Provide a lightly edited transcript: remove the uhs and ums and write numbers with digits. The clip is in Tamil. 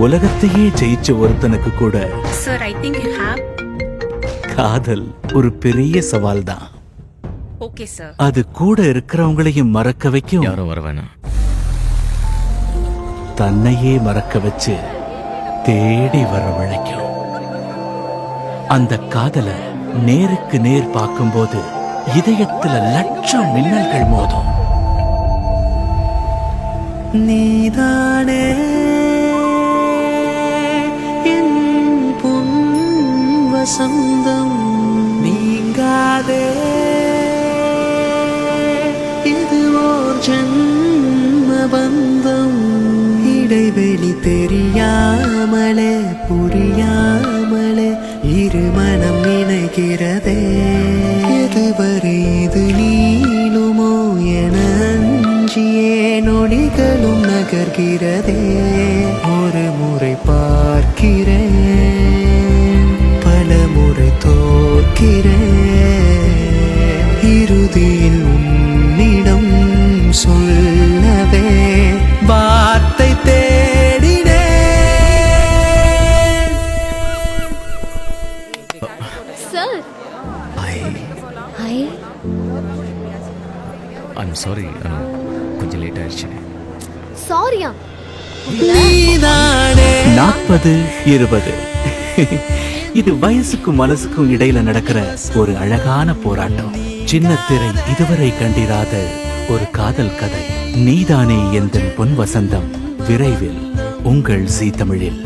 உலகத்தையே ஜெயிச்ச ஒருத்தனுக்கு கூட Sir, I think you have. காதல் ஒரு பெரிய சவால் தான். Okay, sir. அது கூட இருக்கிறவங்களையும் மறக்க வைக்கும், யாரும் வர வேணாம். தன்னையே மறக்க வச்சு தேடி வரவழைக்கும். அந்த காதல நேருக்கு நேர் பார்க்கும்போது இதயத்துல லட்சம் மின்னல்கள் மோதும். நீதானே என் பொன் வசந்தம், நீங்காதே இது ஓர் ஜன்ம பந்தம். இடைவெளி தெரியாமலே புரியாமலே இருமனம் நினைக்கிறதே. எதுவரை இது நீளுமோ என அஞ்சியே நொடிகளும் நகர்கிறதே. ஒரு முறை பார்க்கிறேன், பல முறை தோற்கிறேன். இறுதியில் உன்னிடம் சொல்லவே வார்த்தை தேடினேன். Sir hi. ஐம் சாரி அனு, கொஞ்சம் லேட் ஆயிடுச்சு. சாரியா? நீதானே 40-20 இது வயசுக்கும் மனசுக்கும் இடையில நடக்கிற ஒரு அழகான போராட்டம். சின்ன திரை இதுவரை கண்டிராத ஒரு காதல் கதை. நீதானே எந்தன் பொன் வசந்தம் விரைவில் உங்கள் ஜீ தமிழில்.